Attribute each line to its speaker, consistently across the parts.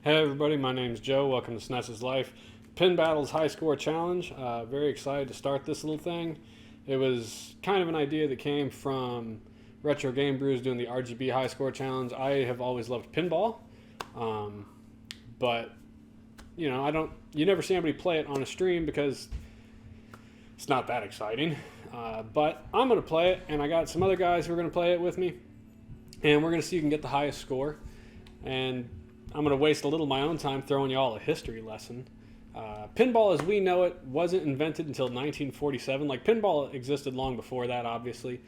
Speaker 1: Hey everybody, my name's Joe. Welcome to SNES's Life. Pin Battles High Score Challenge. Very excited to start this little thing. It was kind of an idea that came from Retro Game Brews doing the RGB High Score Challenge. I have always loved pinball, but you never see anybody play it on a stream because it's not that exciting. But I'm going to play it, and I got some other guys who are going to play it with me, and we're going to see who can get the highest score. And I'm going to waste a little of my own time throwing you all a history lesson. Pinball as we know it wasn't invented until 1947. Like, pinball existed long before that, obviously.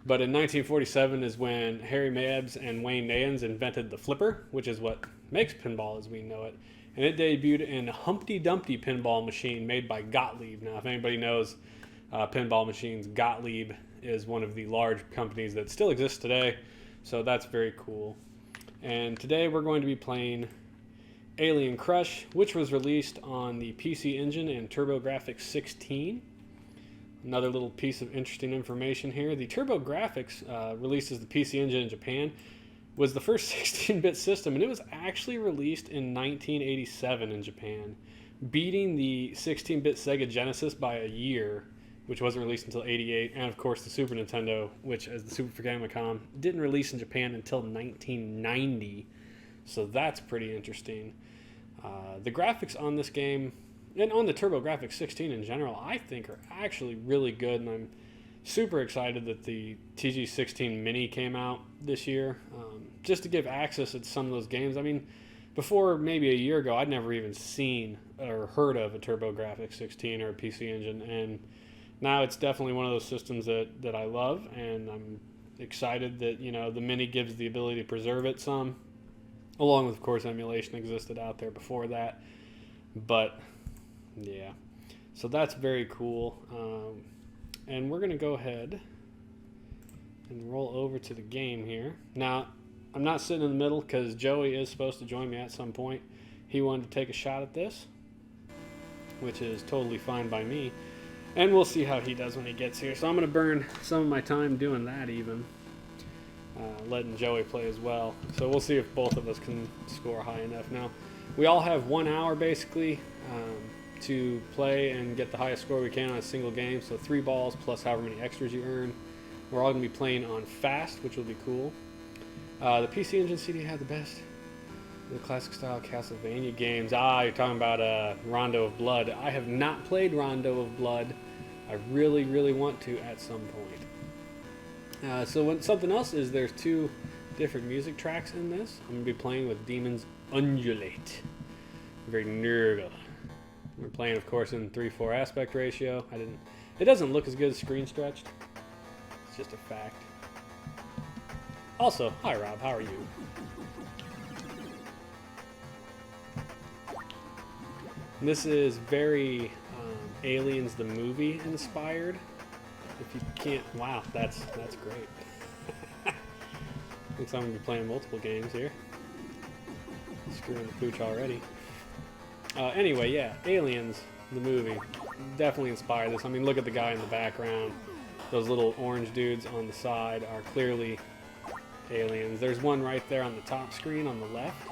Speaker 1: But in 1947 is when Harry Mabs and Wayne Nayans invented the flipper, which is what makes pinball as we know it. And it debuted in a Humpty Dumpty pinball machine made by Gottlieb. Now, if anybody knows pinball machines, Gottlieb is one of the large companies that still exists today. So that's very cool. And today we're going to be playing Alien Crush, which was released on the PC Engine and TurboGrafx 16. Another little piece of interesting information here. The TurboGrafx releases the PC Engine in Japan, was the first 16-bit system, and it was actually released in 1987 in Japan, beating the 16-bit Sega Genesis by a year, which wasn't released until 88, and of course the Super Nintendo, which as the Super Famicom, didn't release in Japan until 1990. So that's pretty interesting. The graphics on this game, and on the TurboGrafx 16 in general, I think are actually really good, and I'm super excited that the TG16 Mini came out this year, just to give access to some of those games. I mean, before maybe a year ago, I'd never even seen or heard of a TurboGrafx 16 or a PC Engine, and now it's definitely one of those systems that I love, and I'm excited that, the Mini gives the ability to preserve it some, along with, of course, emulation existed out there before that. But, yeah. So that's very cool. And we're going to go ahead and roll over to the game here. Now, I'm not sitting in the middle because Joey is supposed to join me at some point. He wanted to take a shot at this, which is totally fine by me. And we'll see how he does when he gets here. So I'm going to burn some of my time doing that even. Letting Joey play as well. So we'll see if both of us can score high enough. Now, we all have 1 hour basically to play and get the highest score we can on a single game. So 3 balls plus however many extras you earn. We're all going to be playing on fast, which will be cool. The PC Engine CD had the best the classic style Castlevania games. You're talking about Rondo of Blood. I have not played Rondo of Blood. I really, really want to at some point. Something else is there's 2 different music tracks in this. I'm going to be playing with Demons Undulate. Very nerd. We're playing, of course, in 3:4 aspect ratio. It doesn't look as good as screen stretched. It's just a fact. Also, hi Rob, how are you? This is very Aliens the movie inspired. If you can't, wow, that's great. Looks like I'm gonna be playing multiple games here. Screwing the pooch already. Anyway, yeah, Aliens the movie definitely inspired this. I mean, look at the guy in the background. Those little orange dudes on the side are clearly aliens. There's one right there on the top screen on the left,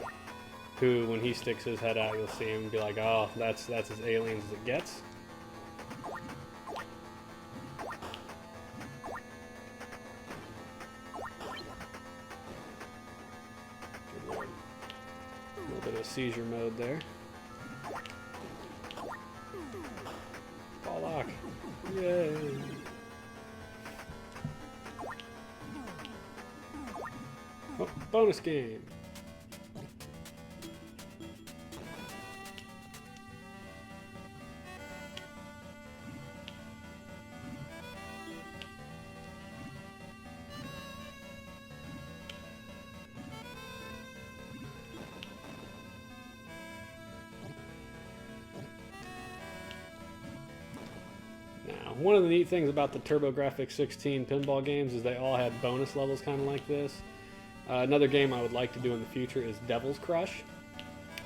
Speaker 1: who, when he sticks his head out, you'll see him and be like, oh, that's as aliens as it gets. A little bit of seizure mode there. Ball lock. Yay! Oh, bonus game. One of the neat things about the TurboGrafx 16 pinball games is they all had bonus levels kind of like this. Another game I would like to do in the future is Devil's Crush.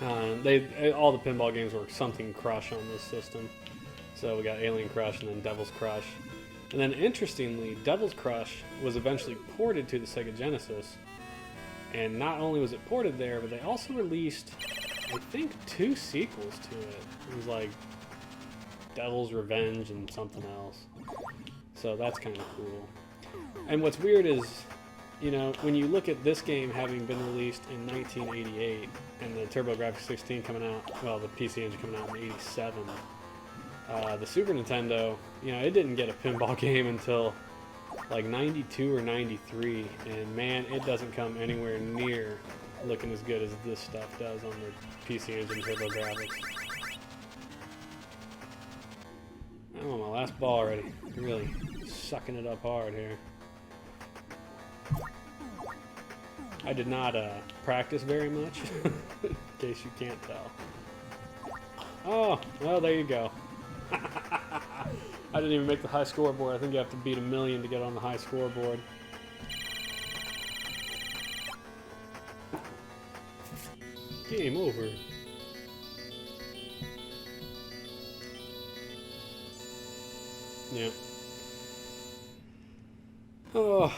Speaker 1: All the pinball games were something Crush on this system. So we got Alien Crush and then Devil's Crush. And then interestingly, Devil's Crush was eventually ported to the Sega Genesis. And not only was it ported there, but they also released I think 2 sequels to it. It was like Devil's Revenge and something else. So that's kind of cool. And what's weird is, you know, when you look at this game having been released in 1988 and the TurboGrafx 16 coming out, well, the PC Engine coming out in 87, the Super Nintendo, you know, it didn't get a pinball game until like 92 or 93, and man, it doesn't come anywhere near looking as good as this stuff does on the PC Engine TurboGrafx. I'm on my last ball already. Really sucking it up hard here. I did not practice very much, in case you can't tell. Oh, well, there you go. I didn't even make the high scoreboard. I think you have to beat 1,000,000 to get on the high scoreboard. Game over. Yeah. Oh.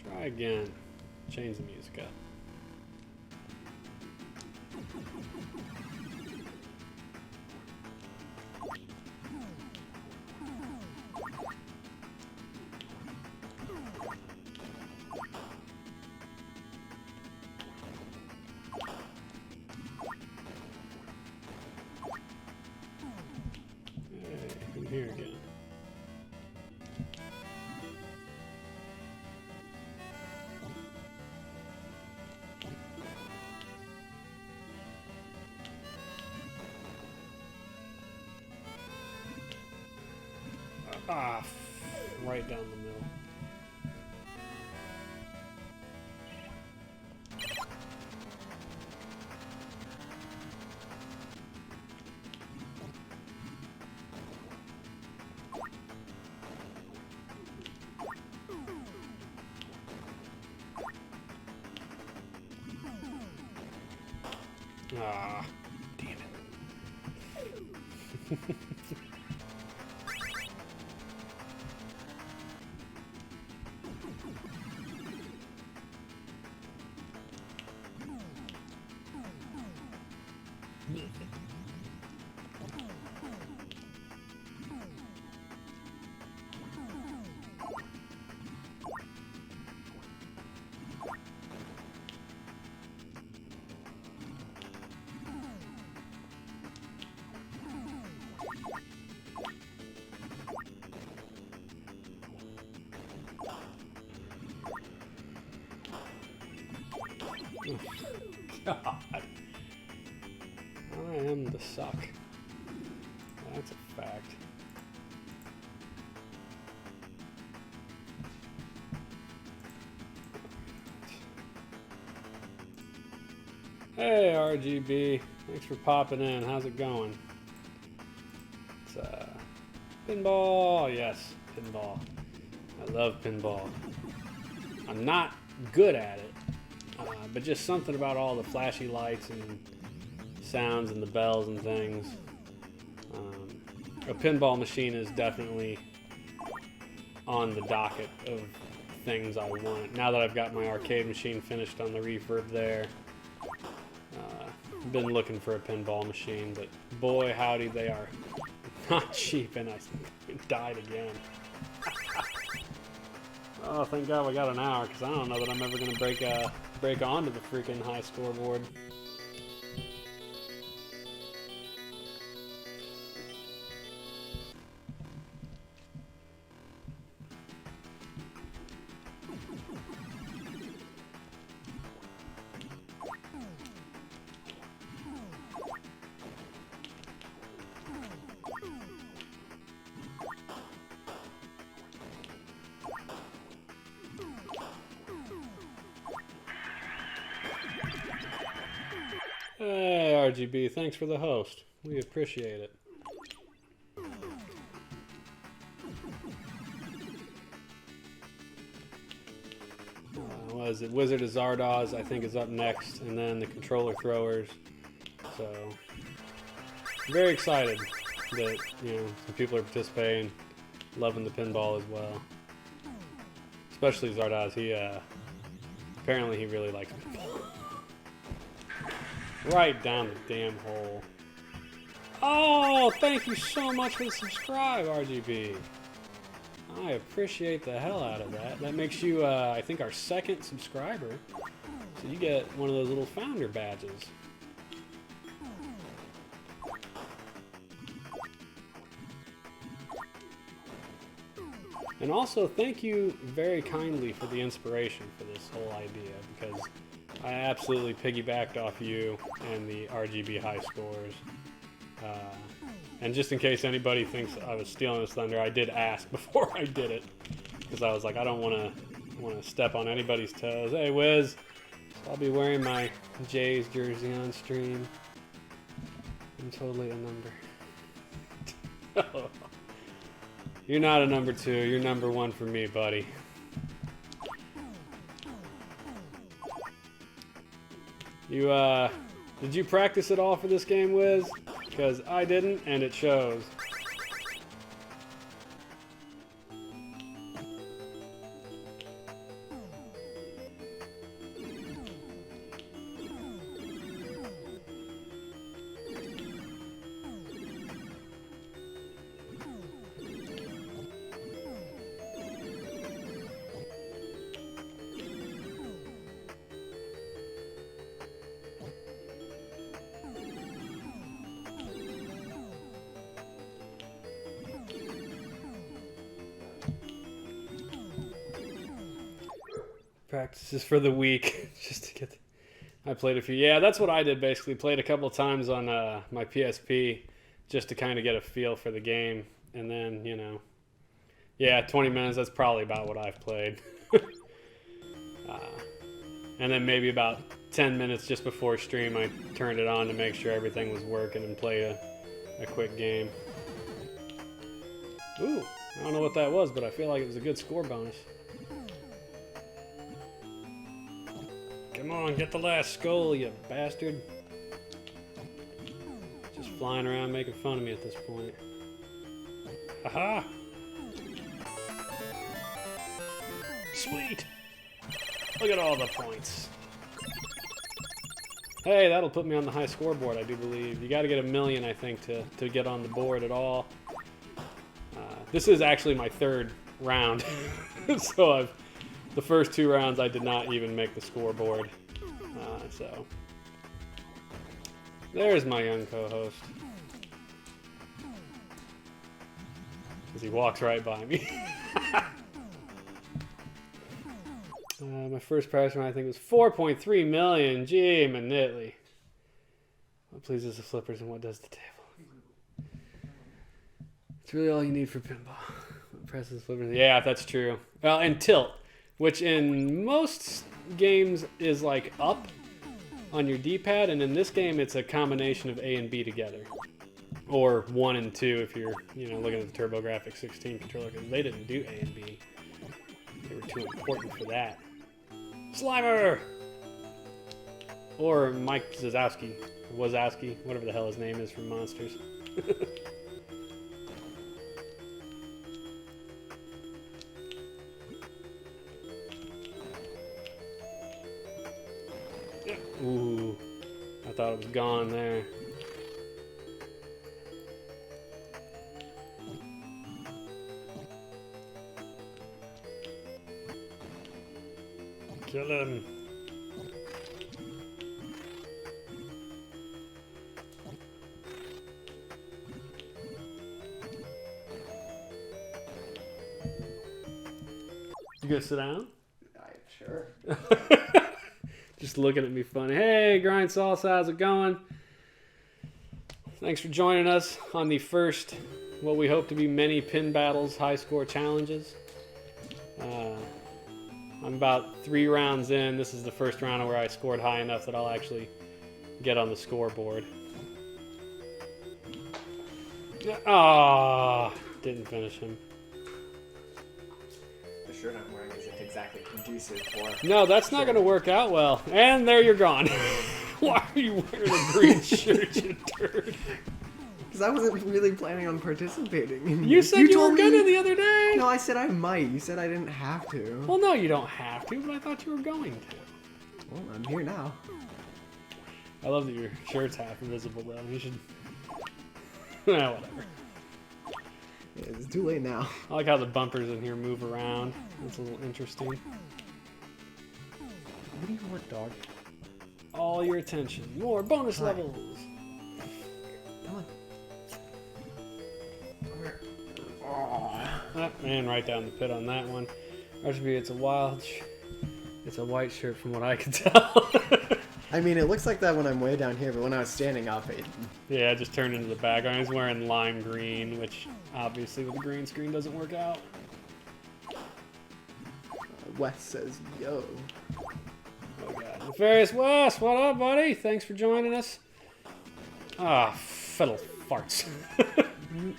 Speaker 1: Try again. Change the music up. Here again. Right down the middle. Ah, damn it. God. I am the suck. That's a fact. Hey RGB, thanks for popping in. How's it going? It's pinball, yes, pinball. I love pinball. I'm not good at it, but just something about all the flashy lights and sounds and the bells and things. A pinball machine is definitely on the docket of things I want. Now that I've got my arcade machine finished on the reverb there, been looking for a pinball machine, but boy howdy, they are not cheap, and I died again. Oh, thank God we got an hour, because I don't know that I'm ever going to break onto the freaking high scoreboard. Hey, RGB, thanks for the host. We appreciate it. What is it? Wizard of Zardoz, I think, is up next, and then the controller throwers. So, very excited that, you know, some people are participating, loving the pinball as well. Especially Zardoz. He apparently he really likes pinball. Right down the damn hole. Oh, thank you so much for the subscribe, RGB. I appreciate the hell out of that. That makes you, I think, our second subscriber. So you get one of those little founder badges. And also, thank you very kindly for the inspiration for this whole idea, because I absolutely piggybacked off you and the RGB high scores. And just in case anybody thinks I was stealing this thunder, I did ask before I did it, because I was like, I don't want to step on anybody's toes. Hey, Wiz, so I'll be wearing my Jays jersey on stream. I'm totally a number. You're not a number 2. You're number 1 for me, buddy. You, did you practice at all for this game, Wiz? Because I didn't, and it shows. Practices for the week, just to get. I played a few. Yeah, that's what I did basically. Played a couple times on my PSP, just to kind of get a feel for the game, and then yeah, 20 minutes. That's probably about what I've played. And then maybe about 10 minutes just before stream, I turned it on to make sure everything was working and played a quick game. Ooh, I don't know what that was, but I feel like it was a good score bonus. Come on, get the last skull, you bastard. Just flying around making fun of me at this point. Haha! Sweet! Look at all the points. Hey, that'll put me on the high scoreboard, I do believe. You gotta get 1,000,000, I think, to get on the board at all. This is actually my 3rd round. So the first 2 rounds I did not even make the scoreboard. So there's my young co-host. As he walks right by me. My first prize round I think was 4.3 million. Gee, Manitli. What pleases the flippers and what does the table? It's really all you need for pinball. What presses flippers? Yeah, that's true. Well, and tilt, which in most games is like up on your D-pad, and in this game it's a combination of A and B together, or 1 and 2 if you're looking at the TurboGrafx 16 controller, because they didn't do A and B. They were too important for that. Slimer, or Mike Wazowski, whatever the hell his name is from Monsters. Ooh, I thought it was gone there. Kill him. You gonna sit down?
Speaker 2: Sure.
Speaker 1: Just looking at me funny. Hey, Grind Salsa, how's it going? Thanks for joining us on the first, what we hope to be many pin battles, high score challenges. I'm about 3 rounds in. This is the first round where I scored high enough that I'll actually get on the scoreboard. Ah, didn't finish him.
Speaker 2: The shirt I'm wearing isn't exactly conducive for...
Speaker 1: No, that's not going to work out well. And there you're gone. Why are you wearing a green shirt, you turd?
Speaker 2: Because I wasn't really planning on participating.
Speaker 1: You said you were gonna the other day.
Speaker 2: No, I said I might. You said I didn't have to.
Speaker 1: Well, no, you don't have to, but I thought you were going to.
Speaker 2: Well, I'm here now.
Speaker 1: I love that your shirt's half invisible, though. You should... Well, whatever.
Speaker 2: Yeah, it's too late now.
Speaker 1: I like how the bumpers in here move around. It's a little interesting.
Speaker 2: What do you want, dog?
Speaker 1: All your attention. More bonus
Speaker 2: Hi.
Speaker 1: levels.
Speaker 2: Come on.
Speaker 1: Ah, man, right down the pit on that one. RGB, it's a wild... It's a white shirt from what I can tell.
Speaker 2: I mean, it looks like that when I'm way down here, but when I was standing up, it...
Speaker 1: Yeah, it just turned into the background. He's wearing lime green, which obviously with the green screen doesn't work out.
Speaker 2: Wes says, yo.
Speaker 1: Oh god. Nefarious West, what up, buddy? Thanks for joining us. Ah, fiddle farts.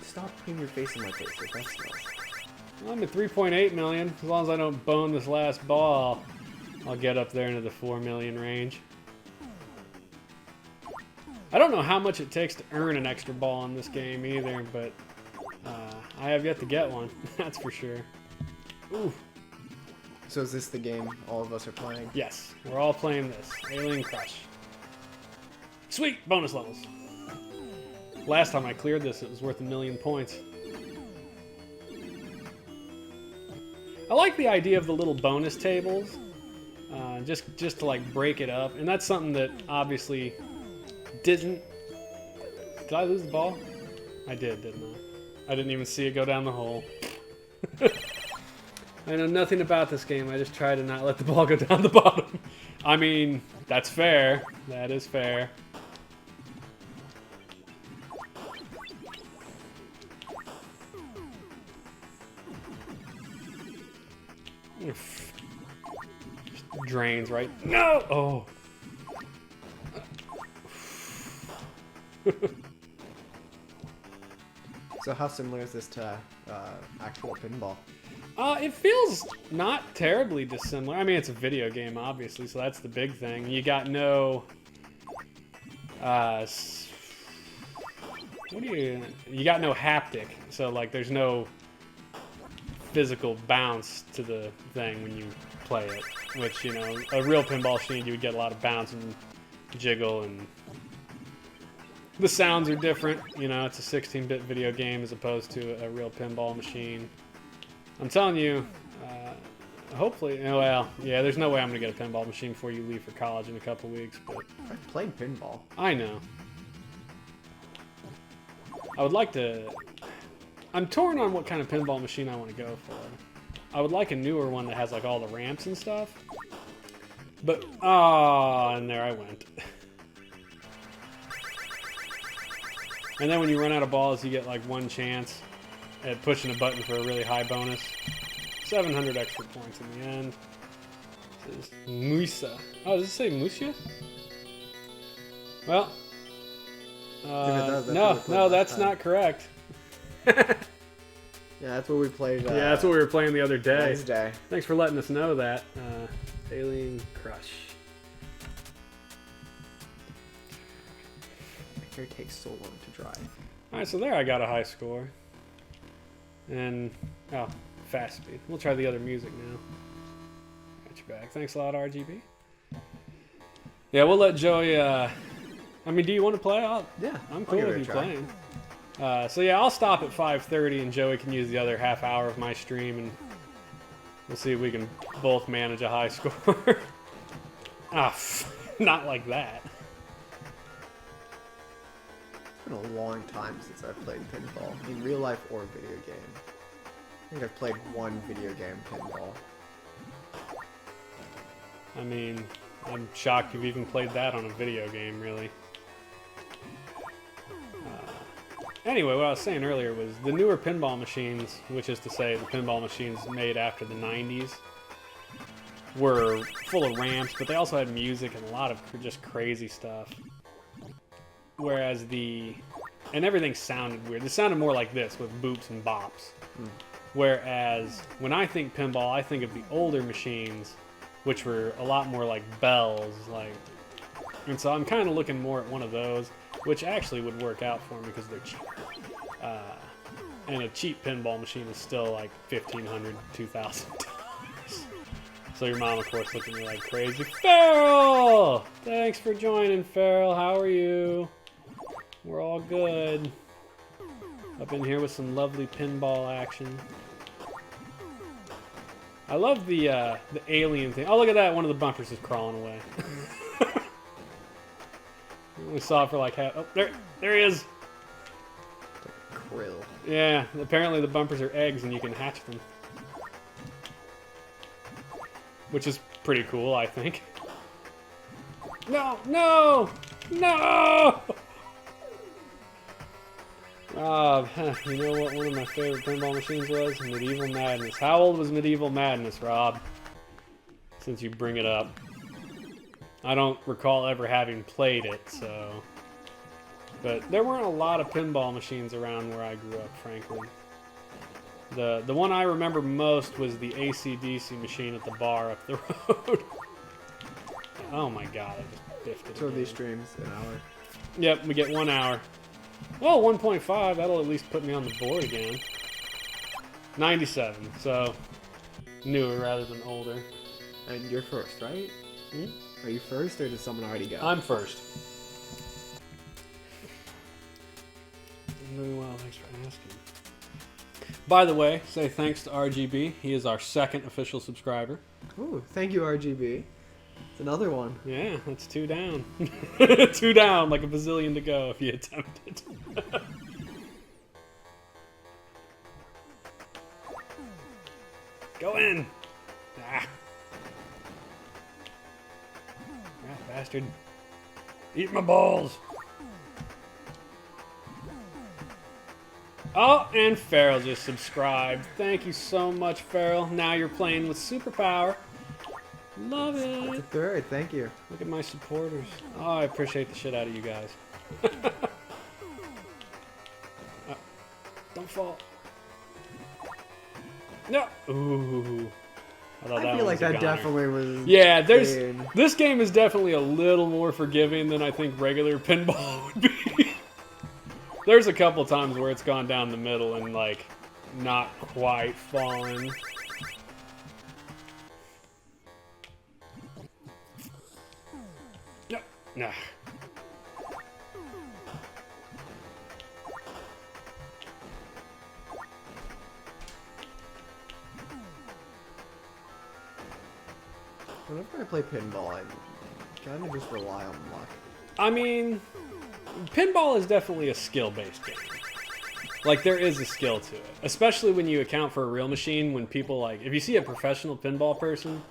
Speaker 2: Stop putting your face in my face. Like, that's nice.
Speaker 1: I'm at 3.8 million. As long as I don't bone this last ball, I'll get up there into the 4 million range. I don't know how much it takes to earn an extra ball in this game either, but I have yet to get one. That's for sure. Ooh.
Speaker 2: So is this the game all of us are playing?
Speaker 1: Yes, we're all playing this. Alien Crush. Sweet! Bonus levels. Last time I cleared this, it was worth 1,000,000 points. I like the idea of the little bonus tables, just to like break it up, and that's something that obviously didn't... Did I lose the ball? I did, didn't I? I didn't even see it go down the hole. I know nothing about this game. I just try to not let the ball go down the bottom. I mean, that's fair. That is fair. Just drains right. No! Oh.
Speaker 2: So how similar is this to actual pinball?
Speaker 1: It feels not terribly dissimilar. I mean, it's a video game, obviously, so that's the big thing. You got no... what do you got no haptic, so, like, there's no physical bounce to the thing when you play it. Which, you know, a real pinball machine, you would get a lot of bounce and jiggle, and the sounds are different. You know, it's a 16-bit video game as opposed to a real pinball machine. I'm telling you, hopefully, well, yeah, there's no way I'm going to get a pinball machine before you leave for college in a couple weeks, but...
Speaker 2: I've played pinball.
Speaker 1: I know. I would like to... I'm torn on what kind of pinball machine I want to go for. I would like a newer one that has, like, all the ramps and stuff. But, and there I went. And then when you run out of balls, you get, like, one chance at pushing a button for a really high bonus. 700 extra points in the end. This is Musa. Oh, does it say Musia? Well, no, that's not correct.
Speaker 2: Yeah, that's what we played.
Speaker 1: Yeah, that's what we were playing the other day.
Speaker 2: Wednesday.
Speaker 1: Thanks for letting us know that. Alien Crush.
Speaker 2: My hair takes so long to dry.
Speaker 1: Alright, so there I got a high score. And, oh, fast speed. We'll try the other music now. Got your back. Thanks a lot, RGB. Yeah, we'll let Joey, I mean, do you want to play?
Speaker 2: Yeah,
Speaker 1: I'm
Speaker 2: I'll
Speaker 1: cool
Speaker 2: give it
Speaker 1: with
Speaker 2: a
Speaker 1: you
Speaker 2: try.
Speaker 1: playing. So yeah, I'll stop at 5:30 and Joey can use the other half hour of my stream and we'll see if we can both manage a high score. Not like that.
Speaker 2: It's been a long time since I've played pinball, in real life or video game. I think I've played one video game pinball.
Speaker 1: I mean, I'm shocked you've even played that on a video game, really. Anyway, what I was saying earlier was the newer pinball machines, which is to say the pinball machines made after the 90s, were full of ramps, but they also had music and a lot of just crazy stuff. Whereas and everything sounded weird. It sounded more like this, with boops and bops. Whereas, when I think pinball, I think of the older machines, which were a lot more like bells, and so I'm kind of looking more at one of those, which actually would work out for me because they're cheaper. And a cheap pinball machine is still like $1,500, $2,000. So your mom, of course, looked at me like crazy. Farrell! Thanks for joining, Farrell. How are you? We're all good. Up in here with some lovely pinball action. I love the alien thing. Oh, look at that. One of the bumpers is crawling away. We saw it for like half. Oh, there he is.
Speaker 2: Krill.
Speaker 1: Yeah, apparently the bumpers are eggs and you can hatch them. Which is pretty cool, I think. No, no, no! Rob, you know what one of my favorite pinball machines was? Medieval Madness. How old was Medieval Madness, Rob? Since you bring it up. I don't recall ever having played it, so... But there weren't a lot of pinball machines around where I grew up, frankly. The one I remember most was the AC/DC machine at the bar up the road. Oh my god, I just biffed it.
Speaker 2: So
Speaker 1: again.
Speaker 2: these streams an hour.
Speaker 1: Yep, we get 1 hour. Well, 1.5, that'll at least put me on the board again. 97, so newer rather than older.
Speaker 2: And you're first, right?
Speaker 1: Hmm?
Speaker 2: Are you first, or did someone already go?
Speaker 1: I'm first. Very well, thanks for asking. By the way, say thanks to RGB. He is our second official subscriber.
Speaker 2: Ooh, thank you, RGB. It's another one.
Speaker 1: Yeah, that's 2 down. 2 down, like a bazillion to go if you attempt it. Go in! Ah. Ah, bastard. Eat my balls! Oh, and Farrell just subscribed. Thank you so much, Farrell. Now you're playing with superpower. Love
Speaker 2: That's a
Speaker 1: it.
Speaker 2: third, thank you.
Speaker 1: Look at my supporters. Oh, I appreciate the shit out of you guys. Don't fall. No. Ooh.
Speaker 2: I feel like that definitely was...
Speaker 1: Yeah,
Speaker 2: insane.
Speaker 1: this game is definitely a little more forgiving than I think regular pinball would be. There's a couple times where it's gone down the middle and, like, not quite fallen. No. Nah.
Speaker 2: Whenever I play pinball, I kind of just rely on luck.
Speaker 1: I mean, pinball is definitely a skill-based game. Like, there is a skill to it. Especially when you account for a real machine, when people, like... If you see a professional pinball person,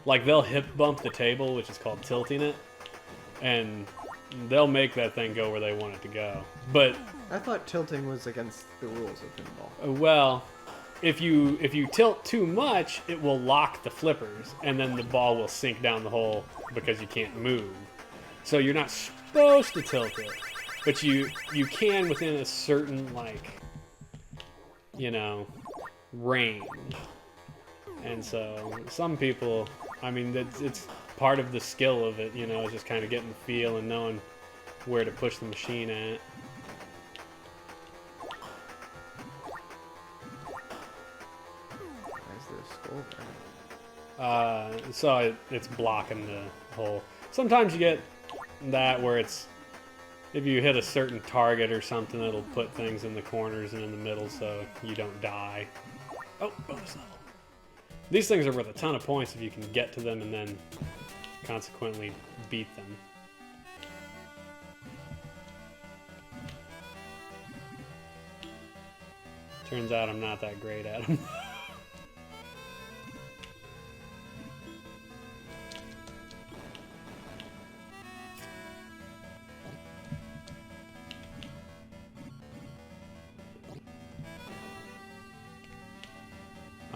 Speaker 1: like, they'll hip-bump the table, which is called tilting it. And they'll make that thing go where they want it to go. But...
Speaker 2: I thought tilting was against the rules of pinball.
Speaker 1: Well, if you tilt too much, it will lock the flippers, and then the ball will sink down the hole because you can't move. So you're not supposed to tilt it, but you can within a certain, like, you know, range. And so some people, I mean, it's part of the skill of it, you know, just kind of getting the feel and knowing where to push the machine at. So it's blocking the hole. Sometimes you get that where it's, if you hit a certain target or something, it'll put things in the corners and in the middle so you don't die. Oh, bonus level. These things are worth a ton of points if you can get to them and then consequently beat them. Turns out I'm not that great at them.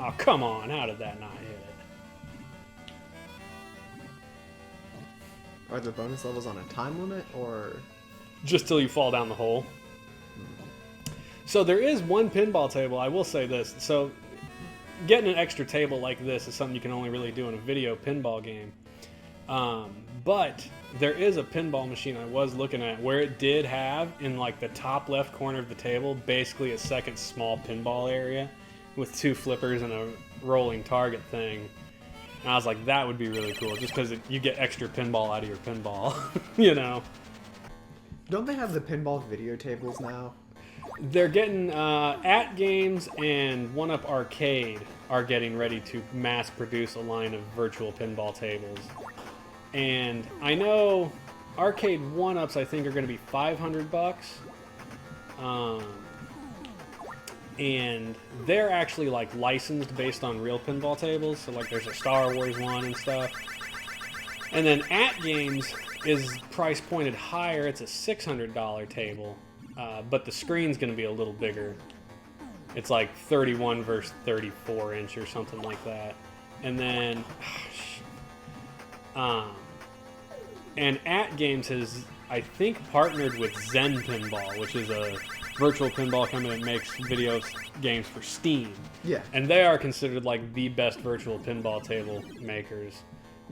Speaker 1: Oh, come on. How did that not hit it?
Speaker 2: Are the bonus levels on a time limit, or...?
Speaker 1: Just till you fall down the hole. So there is one pinball table, I will say this. So getting an extra table like this is something you can only really do in a video pinball game. But there is a pinball machine I was looking at where it did have, in like the top left corner of the table, basically a second small pinball area with 2 flippers and a rolling target thing. And I was like, that would be really cool, just because you get extra pinball out of your pinball, you know?
Speaker 2: Don't they have the pinball video tables now?
Speaker 1: They're getting, At Games and 1UP Arcade are getting ready to mass produce a line of virtual pinball tables. And I know Arcade 1UPs, I think, are going to be $500. And they're actually like licensed based on real pinball tables. So like there's a Star Wars one and stuff. And then At Games is price pointed higher. It's a $600 table, but the screen's going to be a little bigger. It's like 31 versus 34 inch or something like that. And then, and At Games has, I think, partnered with Zen Pinball, which is a virtual pinball company that makes video games for Steam.
Speaker 2: Yeah.
Speaker 1: And they are considered like the best virtual pinball table makers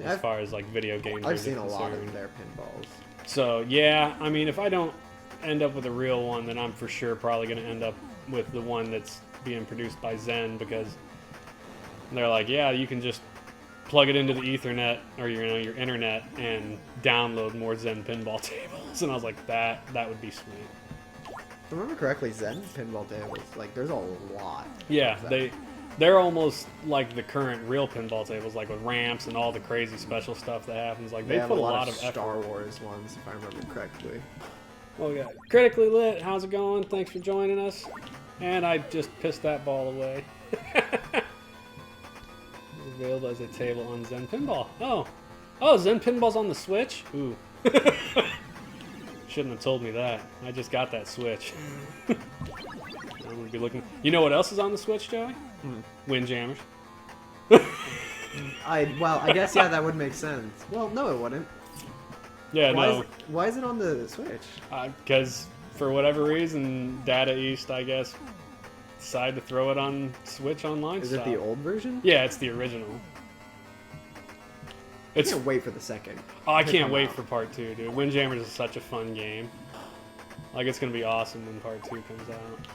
Speaker 1: as far as like video games.
Speaker 2: I've seen a lot of their pinballs.
Speaker 1: So yeah, I mean, if I don't end up with a real one, then I'm for sure probably going to end up with the one that's being produced by Zen, because they're like, yeah, you can just plug it into the Ethernet or your internet and download more Zen pinball tables. And I was like, that would be sweet.
Speaker 2: If I remember correctly, Zen pinball tables, like, there's a lot.
Speaker 1: Yeah, they're almost like the current real pinball tables, like with ramps and all the crazy special stuff that happens. Like they put a lot of effort.
Speaker 2: Star Wars ones, if I remember correctly.
Speaker 1: Oh yeah, Critically Lit. How's it going? Thanks for joining us. And I just pissed that ball away. Available as a table on Zen Pinball. Oh, Zen Pinball's on the Switch. Ooh. Shouldn't have told me that. I just got that Switch. I'm gonna be looking. You know what else is on the Switch, Joey? Windjammers.
Speaker 2: I guess, yeah, that would make sense. Well, no, it wouldn't.
Speaker 1: Yeah, no.
Speaker 2: Why is it on the Switch?
Speaker 1: Because for whatever reason, Data East, I guess, decided to throw it on Switch Online.
Speaker 2: Is it the old version?
Speaker 1: Yeah, it's the original.
Speaker 2: I can't wait for the second.
Speaker 1: Oh, I can't wait for part 2, dude. Windjammers is such a fun game. Like, it's gonna be awesome when part 2 comes out.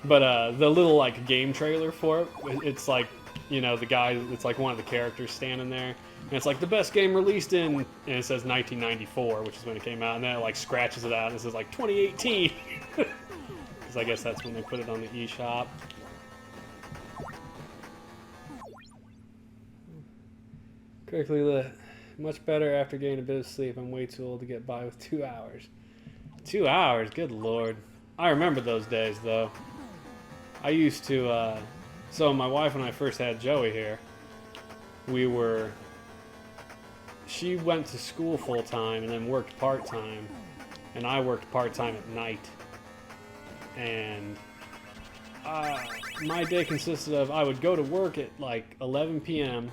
Speaker 1: But the little like game trailer for it, it's like, you know, the guy, it's like one of the characters standing there, and it's like the best game released in, and it says 1994, which is when it came out, and then it like scratches it out and it says like 2018, because I guess that's when they put it on the eShop. Quickly Lit. Much better after getting a bit of sleep. I'm way too old to get by with 2 hours. 2 hours? Good lord. I remember those days, though. I used to, so my wife and I first had Joey here. She went to school full-time and then worked part-time. And I worked part-time at night. And my day consisted of, I would go to work at like 11 p.m.,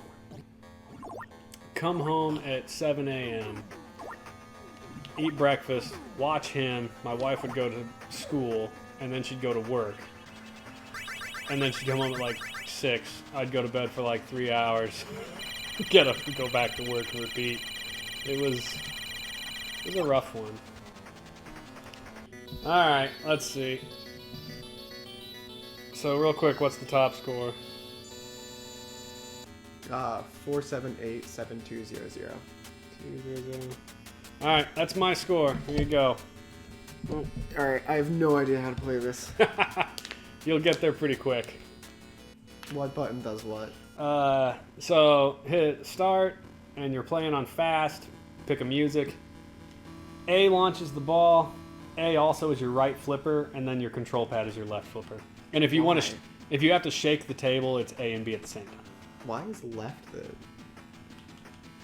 Speaker 1: come home at 7 a.m., eat breakfast, watch him, my wife would go to school, and then she'd go to work. And then she'd come home at like 6. I'd go to bed for like 3 hours, get up and go back to work and repeat. It was a rough one. Alright, let's see. So real quick, what's the top score?
Speaker 2: 4787200.
Speaker 1: 200. Alright, that's my score. Here you go.
Speaker 2: Alright, I have no idea how to play this.
Speaker 1: You'll get there pretty quick.
Speaker 2: What button does what?
Speaker 1: So hit start, and you're playing on fast. Pick a music. A launches the ball. A also is your right flipper, and then your control pad is your left flipper. And if you want to, if you have to shake the table, it's A and B at the same time.
Speaker 2: Why is left the...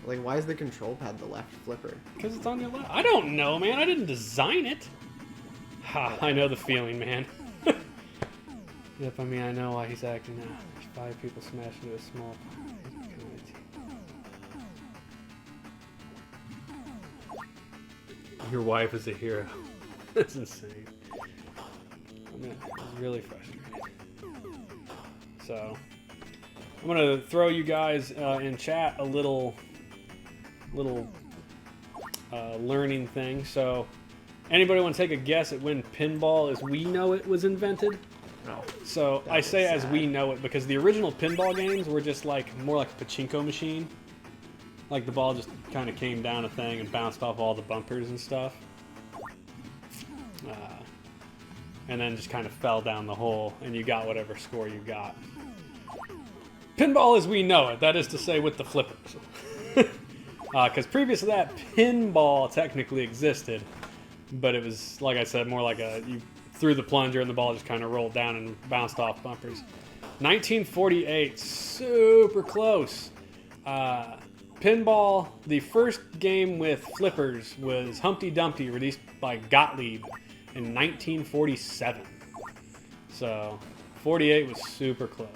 Speaker 2: Like, why is the control pad the left flipper?
Speaker 1: Because it's on your left. I don't know, man. I didn't design it. Ha, I know the feeling, man. Yep, I mean, I know why he's acting now. There's 5 people smashed into a small... Your wife is a hero. That's insane. I mean, it's really frustrating. So, I'm gonna throw you guys in chat a little learning thing. So, anybody want to take a guess at when pinball as we know it was invented?
Speaker 2: Oh,
Speaker 1: So
Speaker 2: that
Speaker 1: I
Speaker 2: was
Speaker 1: say as
Speaker 2: sad.
Speaker 1: we know it because the original pinball games were just like more like a pachinko machine. Like the ball just kind of came down a thing and bounced off all the bumpers and stuff. And then just kind of fell down the hole and you got whatever score you got. Pinball as we know it, that is to say with the flippers. Because previous to that, pinball technically existed, but it was, like I said, more like you threw the plunger and the ball just kind of rolled down and bounced off bumpers. 1948, super close. Pinball, the first game with flippers was Humpty Dumpty, released by Gottlieb in 1947. So, 48 was super close.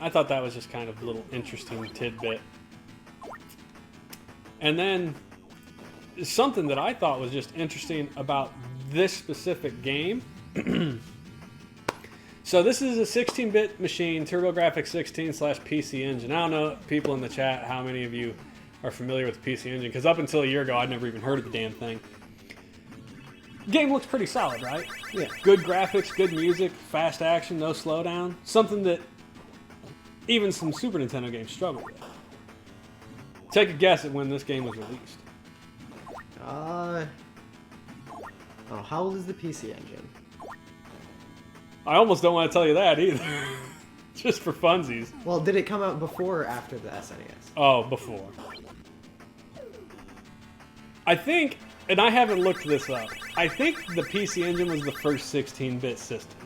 Speaker 1: I thought that was just kind of a little interesting tidbit. And then, something that I thought was just interesting about this specific game. So this is a 16-bit machine, TurboGrafx 16/PC Engine. I don't know, people in the chat, how many of you are familiar with the PC Engine, because up until a year ago, I'd never even heard of the damn thing. Game looks pretty solid, right?
Speaker 2: Yeah.
Speaker 1: Good graphics, good music, fast action, no slowdown. Something that even some Super Nintendo games struggle with. Take a guess at when this game was released.
Speaker 2: Oh, how old is the PC Engine?
Speaker 1: I almost don't want to tell you that either. Just for funsies.
Speaker 2: Well, did it come out before or after the SNES?
Speaker 1: Oh, before. I think, and I haven't looked this up, I think the PC Engine was the first 16-bit system.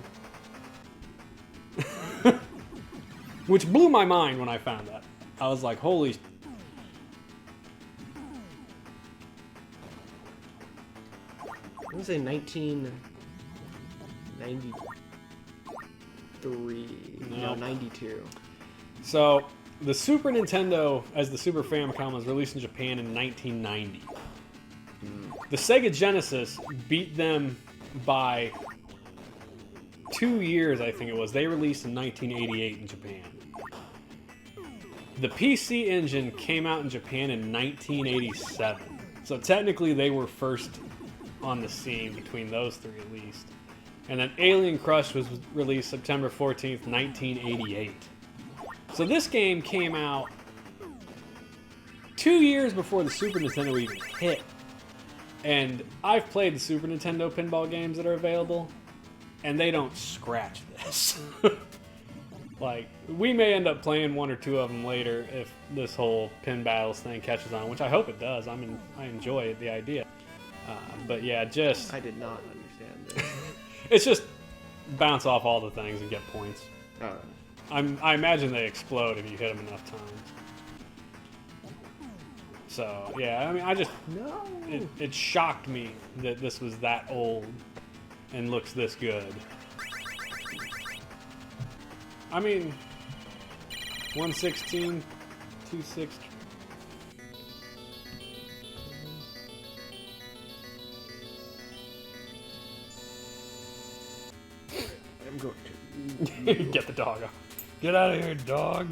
Speaker 1: Which blew my mind when I found that. I was like, holy...
Speaker 2: I'm gonna say 1993. No, 92.
Speaker 1: So, the Super Nintendo, as the Super Famicom, was released in Japan in 1990. The Sega Genesis beat them by 2 years, I think it was. They released in 1988 in Japan. The PC Engine came out in Japan in 1987. So technically they were first on the scene between those three at least. And then Alien Crush was released September 14th, 1988. So this game came out 2 years before the Super Nintendo even hit. And I've played the Super Nintendo pinball games that are available, and they don't scratch this. Like, we may end up playing one or two of them later if this whole pin battles thing catches on, which I hope it does. I enjoy the idea. But yeah, just...
Speaker 2: I did not understand this.
Speaker 1: It's just bounce off all the things and get points.
Speaker 2: Oh.
Speaker 1: I imagine they explode if you hit them enough times. So, yeah, I mean,
Speaker 2: No.
Speaker 1: It shocked me that this was that old and looks this good. I mean, 116, 260.
Speaker 2: I'm going to.
Speaker 1: Get the dog off. Get out of here, dog.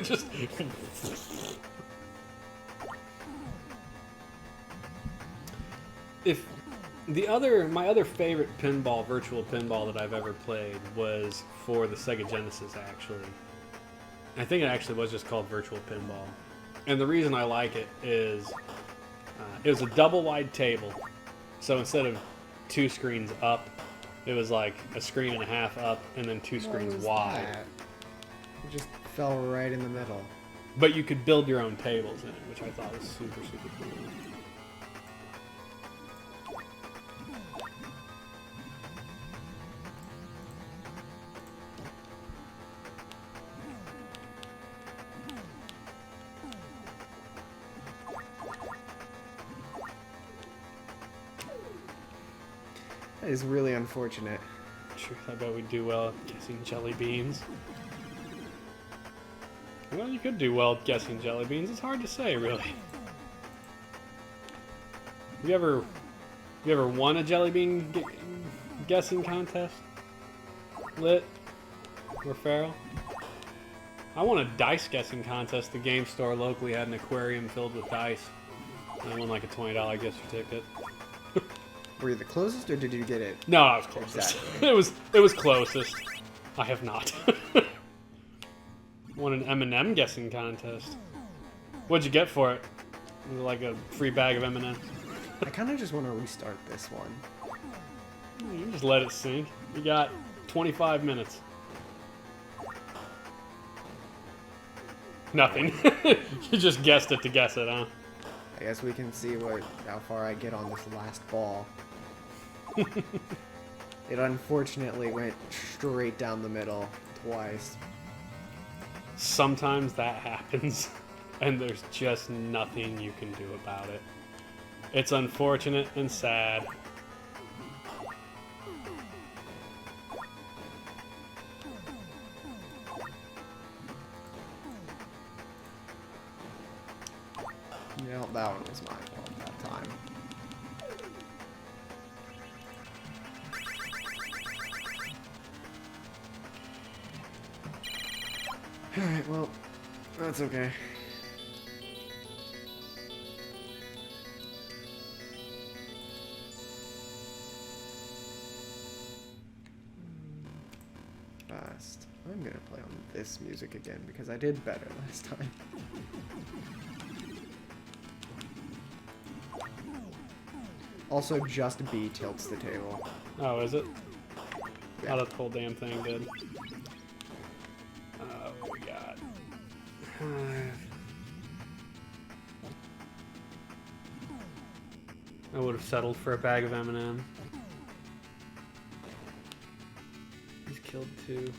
Speaker 1: Just if my other favorite pinball, virtual pinball that I've ever played was for the Sega Genesis. Actually, I think it actually was just called Virtual Pinball, and the reason I like it is it was a double wide table, so instead of two screens up, it was like a screen and a half up and then two screens wide.
Speaker 2: It just fell right in the middle.
Speaker 1: But you could build your own tables in it, which I thought was super, super cool.
Speaker 2: That is really unfortunate.
Speaker 1: Sure, I bet we'd do well at guessing jelly beans. Well, you could do well at guessing jelly beans. It's hard to say, really. Have you ever You ever won a jelly bean guessing contest? Lit? Or Feral? I won a dice guessing contest. The game store locally had an aquarium filled with dice. And I won like a $20 gift certificate.
Speaker 2: Were you the closest, or did you get it?
Speaker 1: No, I was closest.
Speaker 2: Exactly.
Speaker 1: it was closest. I have not. Won an M&M guessing contest. What'd you get for it? Was it like a free bag of M&Ms?
Speaker 2: I kind of just want to restart this one.
Speaker 1: You just let it sink. You got 25 minutes. Nothing. You just guessed it to guess it, huh?
Speaker 2: I guess we can see how far I get on this last ball. It unfortunately went straight down the middle twice.
Speaker 1: Sometimes that happens, and there's just nothing you can do about it. It's unfortunate and sad.
Speaker 2: No, that one was my fault that time. Alright, well, that's okay. Fast. I'm gonna play on this music again because I did better last time. Also, just B tilts the table.
Speaker 1: Oh, is it?
Speaker 2: Yeah.
Speaker 1: Oh, that whole damn thing did. What we got? I would have settled for a bag of M&M. He's killed two.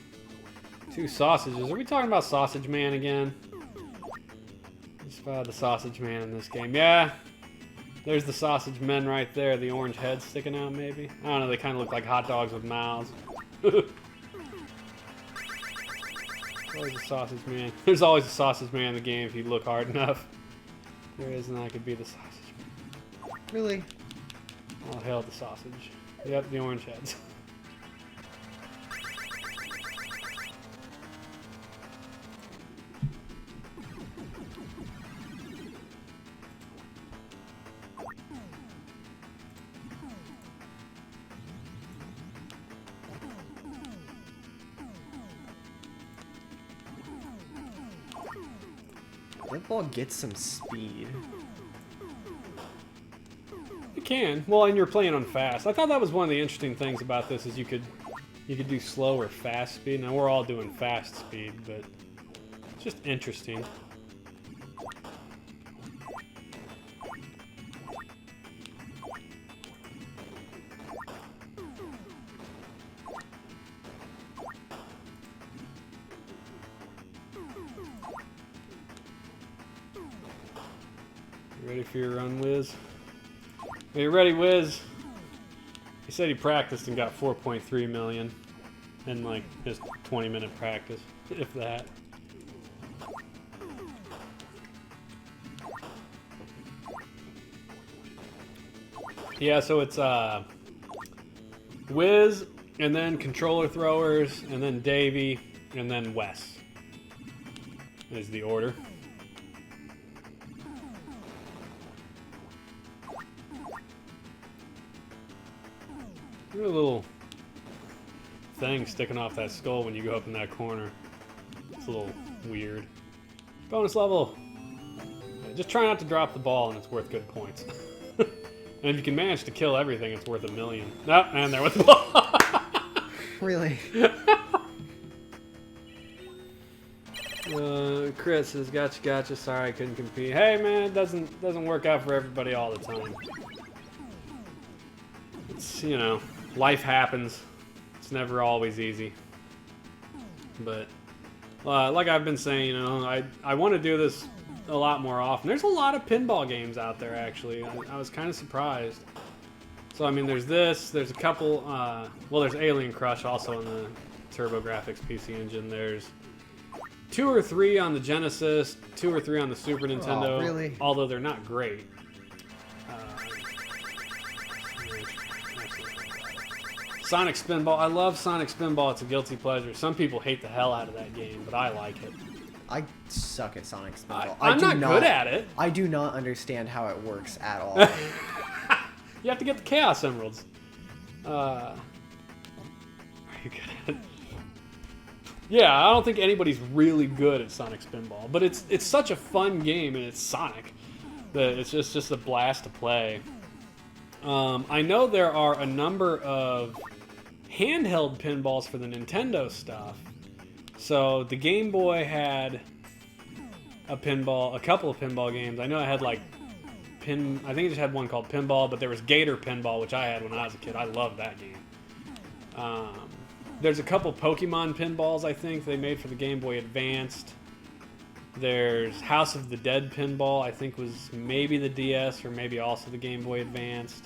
Speaker 1: Two sausages. Are we talking about Sausage Man again? Just the Sausage Man in this game. Yeah. There's the sausage men right there. The orange heads sticking out, maybe? I don't know. They kind of look like hot dogs with mouths. Always a sausage man. There's always a sausage man in the game if you look hard enough. There is, and I could be the sausage man.
Speaker 2: Really?
Speaker 1: I'll hail the sausage. Yep, the orange heads.
Speaker 2: That ball gets some speed.
Speaker 1: You can. Well, and you're playing on fast. I thought that was one of the interesting things about this is you could do slow or fast speed. Now we're all doing fast speed, but it's just interesting. You ready for your run, Wiz? Are you ready, Wiz? He said he practiced and got 4.3 million in like his 20-minute practice, if that. Yeah, so it's Wiz, and then controller throwers, and then Davey, and then Wes is the order. Look at a little thing sticking off that skull when you go up in that corner. It's a little weird. Bonus level! Yeah, just try not to drop the ball and it's worth good points. And if you can manage to kill everything, it's worth 1 million. Nope, and there with the ball!
Speaker 2: Really?
Speaker 1: Chris says, gotcha, sorry I couldn't compete. Hey man, it doesn't work out for everybody all the time. It's, you know, life happens. It's never always easy. But, like I've been saying, you know, I want to do this a lot more often. There's a lot of pinball games out there, actually. I was kind of surprised. So, I mean, there's this. There's a couple. Well, there's Alien Crush also in the TurboGrafx PC Engine. There's 2 or 3 on the Genesis, 2 or 3 on the Super Nintendo.
Speaker 2: Oh, really?
Speaker 1: Although they're not great. Sonic Spinball. I love Sonic Spinball. It's a guilty pleasure. Some people hate the hell out of that game, but I like it.
Speaker 2: I suck at Sonic Spinball.
Speaker 1: I'm not good at it.
Speaker 2: I do not understand how it works at all.
Speaker 1: You have to get the Chaos Emeralds. Are you good at it? Yeah, I don't think anybody's really good at Sonic Spinball, but it's such a fun game, and it's Sonic that it's just a blast to play. I know there are a number of handheld pinballs for the Nintendo stuff. So the Game Boy had a couple of pinball games. I know it had like I think it just had one called Pinball, but there was Gator Pinball, which I had when I was a kid. I loved that game. There's a couple Pokemon pinballs I think they made for the Game Boy Advanced. There's House of the Dead Pinball, I think was maybe the DS or maybe also the Game Boy Advanced.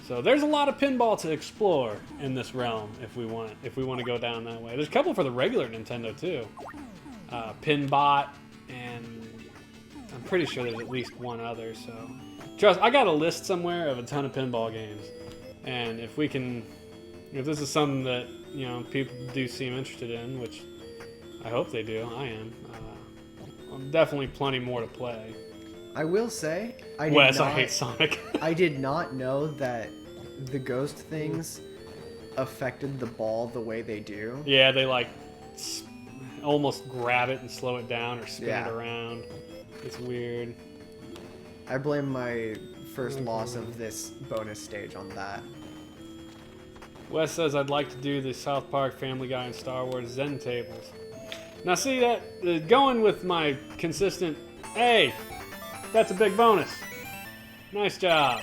Speaker 1: So there's a lot of pinball to explore in this realm if we want to go down that way. There's a couple for the regular Nintendo too. Pinbot, and I'm pretty sure there's at least one other. So trust, I got a list somewhere of a ton of pinball games, and if this is something that people do seem interested in, which I hope they do, I am. Definitely plenty more to play.
Speaker 2: I will say, I
Speaker 1: hate Sonic.
Speaker 2: I did not know that the ghost things affected the ball the way they do.
Speaker 1: Yeah, they like almost grab it and slow it down or spin it around. It's weird.
Speaker 2: I blame my first loss of this bonus stage on that.
Speaker 1: Wes says I'd like to do the South Park, Family Guy, and Star Wars Zen tables. Now see that going with my consistent, hey, that's a big bonus. Nice job.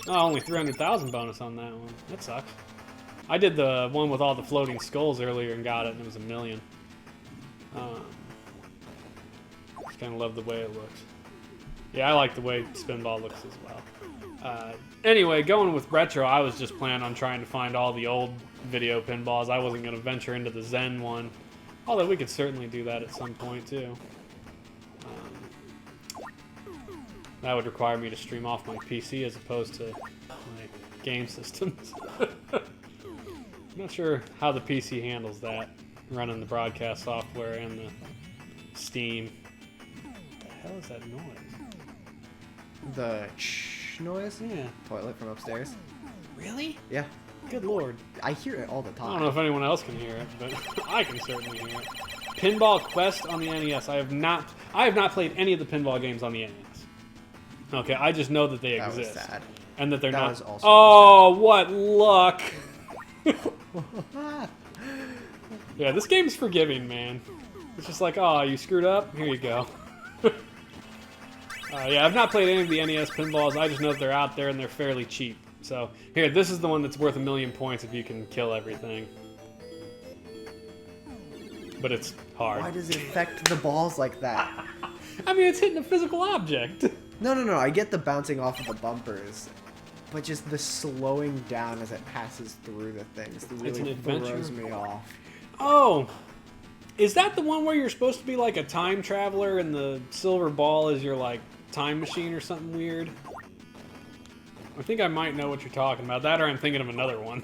Speaker 1: Oh, only 300,000 bonus on that one. That sucks. I did the one with all the floating skulls earlier and got it, and it was $1 million. Just kind of love the way it looks. Yeah, I like the way Spinball looks as well. Anyway, going with retro, I was just planning on trying to find all the old video pinballs. I wasn't going to venture into the Zen one, although we could certainly do that at some point too. That would require me to stream off my PC as opposed to my game systems. I'm not sure how the PC handles that, running the broadcast software and the Steam. What the hell is that noise?
Speaker 2: The noise?
Speaker 1: Yeah.
Speaker 2: Toilet from upstairs.
Speaker 1: Really?
Speaker 2: Yeah.
Speaker 1: Good lord.
Speaker 2: I hear it all the time.
Speaker 1: I don't know if anyone else can hear it, but I can certainly hear it. Pinball Quest on the NES. I have not played any of the pinball games on the NES. Okay, I just know that they exist.
Speaker 2: That was sad.
Speaker 1: And that they're
Speaker 2: That
Speaker 1: not.
Speaker 2: was also
Speaker 1: Oh, what luck! Yeah, this game's forgiving, man. It's just like, oh, you screwed up? Here you go. Yeah, I've not played any of the NES pinballs. I just know that they're out there and they're fairly cheap. So, here, this is the one that's worth 1,000,000 points if you can kill everything. But it's hard.
Speaker 2: Why does it affect the balls like that?
Speaker 1: I mean, it's hitting a physical object.
Speaker 2: No. I get the bouncing off of the bumpers, but just the slowing down as it passes through the things really throws me off.
Speaker 1: Oh, is that the one where you're supposed to be like a time traveler and the silver ball is your like time machine or something weird? I think I might know what you're talking about. That, or I'm thinking of another one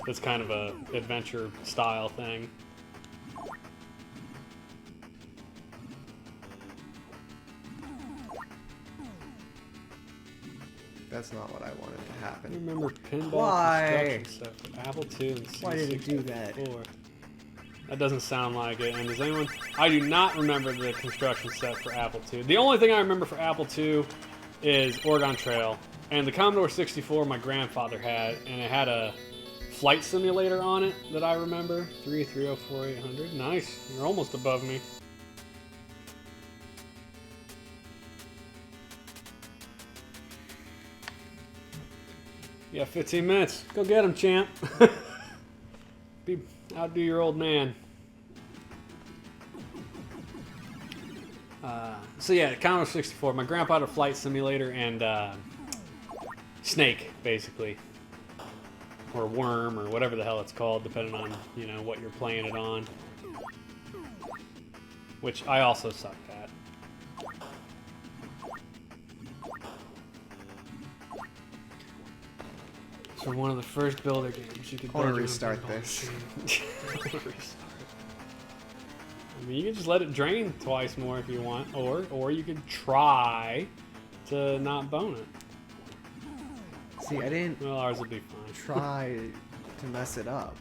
Speaker 1: that's kind of a adventure style thing.
Speaker 2: That's not what I wanted to happen.
Speaker 1: I remember pinball
Speaker 2: Why?
Speaker 1: construction stuff for Apple II and C64.
Speaker 2: Why did it do that?
Speaker 1: That doesn't sound like it. And does anyone? I do not remember the construction set for Apple II. The only thing I remember for Apple II is Oregon Trail. And the Commodore 64 my grandfather had, and it had a flight simulator on it that I remember. 3304800. Nice. You're almost above me. You got 15 minutes. Go get him, champ. Outdo your old man. So yeah, Commodore 64. My grandpa had a flight simulator and Snake, basically, or Worm, or whatever the hell it's called, depending on what you're playing it on. Which I also sucked at. So one of the first builder games you could.
Speaker 2: I want
Speaker 1: build
Speaker 2: to
Speaker 1: your own
Speaker 2: restart
Speaker 1: pinball
Speaker 2: this.
Speaker 1: machine. I wanna restart. I mean, you can just let it drain twice more if you want, or you could try to not bone it.
Speaker 2: See, I didn't
Speaker 1: Well, ours will be fine.
Speaker 2: try to mess it up.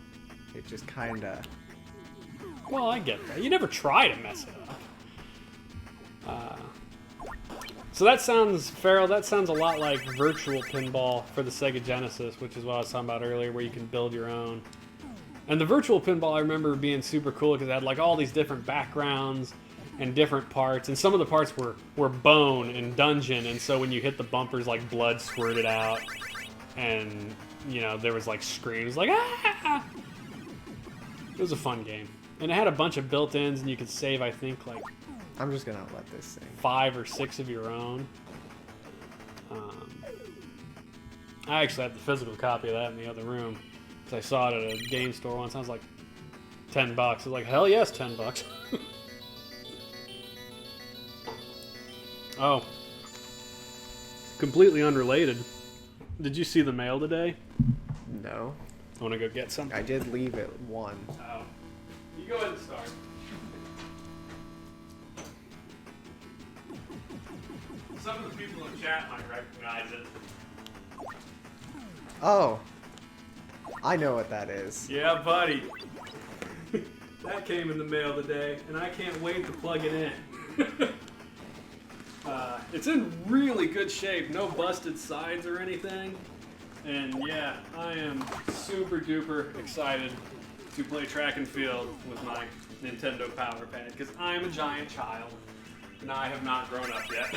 Speaker 2: It just kind of...
Speaker 1: Well, I get that. You never try to mess it up. So that sounds, Farrell, that sounds a lot like virtual pinball for the Sega Genesis, which is what I was talking about earlier, where you can build your own. And the virtual pinball, I remember being super cool because it had like all these different backgrounds and different parts. And some of the parts were bone and dungeon, and so when you hit the bumpers, like blood squirted out. And, you know, there was like screams like, ah! It was a fun game. And it had a bunch of built-ins, and you could save, I think, like...
Speaker 2: I'm just gonna let this sing.
Speaker 1: 5 or 6 of your own. I actually had the physical copy of that in the other room. Because I saw it at a game store once. I was like, $10. I was like, hell yes, $10. Oh. Completely unrelated. Did you see the mail today?
Speaker 2: No.
Speaker 1: I want to go get some.
Speaker 2: I did leave at 1.
Speaker 1: Oh. You go ahead and start. Some of the people in chat might recognize it.
Speaker 2: Oh. I know what that is.
Speaker 1: Yeah, buddy. That came in the mail today, and I can't wait to plug it in. It's in really good shape, no busted sides or anything. And yeah, I am super duper excited to play track and field with my Nintendo Power Pad, because I'm a giant child, and I have not grown up yet.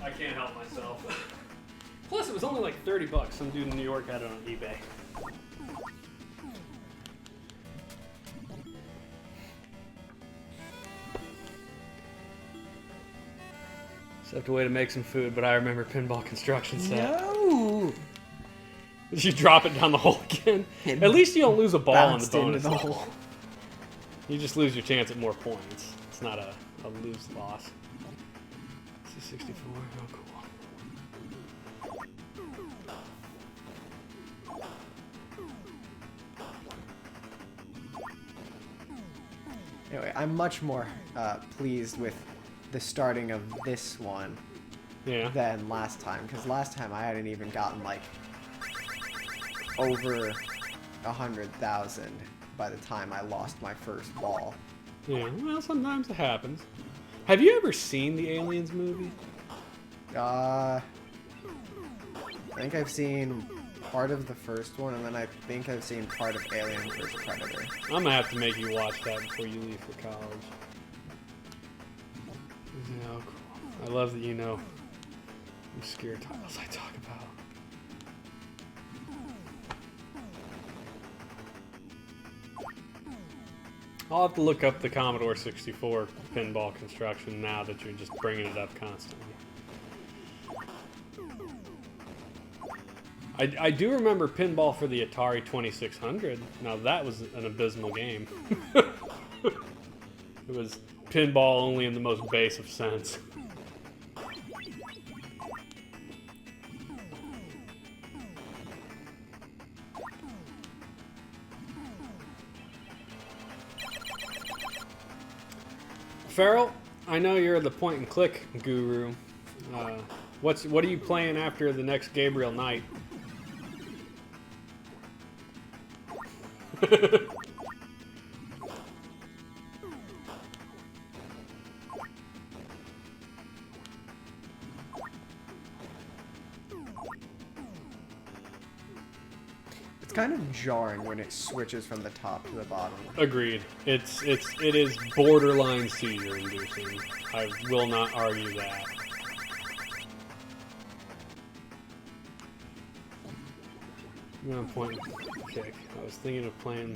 Speaker 1: I can't help myself. Plus, it was only like $30. Some dude in New York had it on eBay. Just have to wait to make some food, but I remember pinball construction set.
Speaker 2: No!
Speaker 1: Did you drop it down the hole again? At least you don't lose a ball in the bonus
Speaker 2: into the
Speaker 1: level.
Speaker 2: hole.
Speaker 1: You just lose your chance at more points. It's not a lose-loss. C64, oh cool.
Speaker 2: Anyway, I'm much more pleased with the starting of this one than last time, because last time I hadn't even gotten like over 100,000 by the time I lost my first ball.
Speaker 1: Yeah, well, sometimes it happens. Have you ever seen the Aliens movie?
Speaker 2: I think I've seen part of the first one, and then I think I've seen part of Alien vs. Predator.
Speaker 1: I'm gonna have to make you watch that before you leave for college. Yeah, cool. I love that you know obscure titles I talk about. I'll have to look up the Commodore 64 pinball construction now that you're just bringing it up constantly. I do remember pinball for the Atari 2600. Now that was an abysmal game. It was pinball only in the most base of sense. Farrell, I know you're the point and click guru. What are you playing after the next Gabriel Knight?
Speaker 2: It's kind of jarring when it switches from the top to the bottom.
Speaker 1: Agreed. It is borderline seizure inducing. I will not argue that. I'm gonna point and kick. I was thinking of playing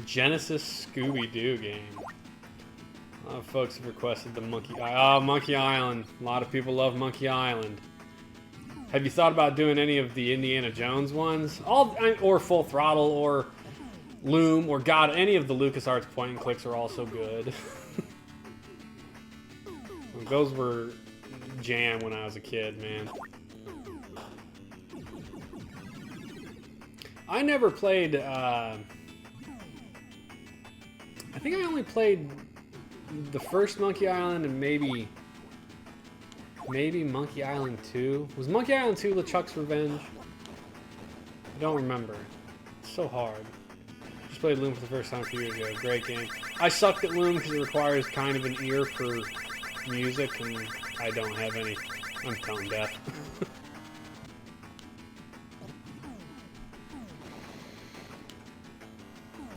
Speaker 1: Genesis Scooby-Doo game. A lot of folks have requested the Monkey Island. A lot of people love Monkey Island. Have you thought about doing any of the Indiana Jones ones? Or Full Throttle, or Loom, or God, any of the LucasArts point and clicks are also good. those were jam when I was a kid, man. I never played, I think I only played the first Monkey Island and maybe Monkey Island 2. Was Monkey Island 2 LeChuck's Revenge? I don't remember. It's so hard. Just played Loom for the first time a few years ago. Great game. I sucked at Loom because it requires kind of an ear for music, and I don't have any. I'm tone deaf.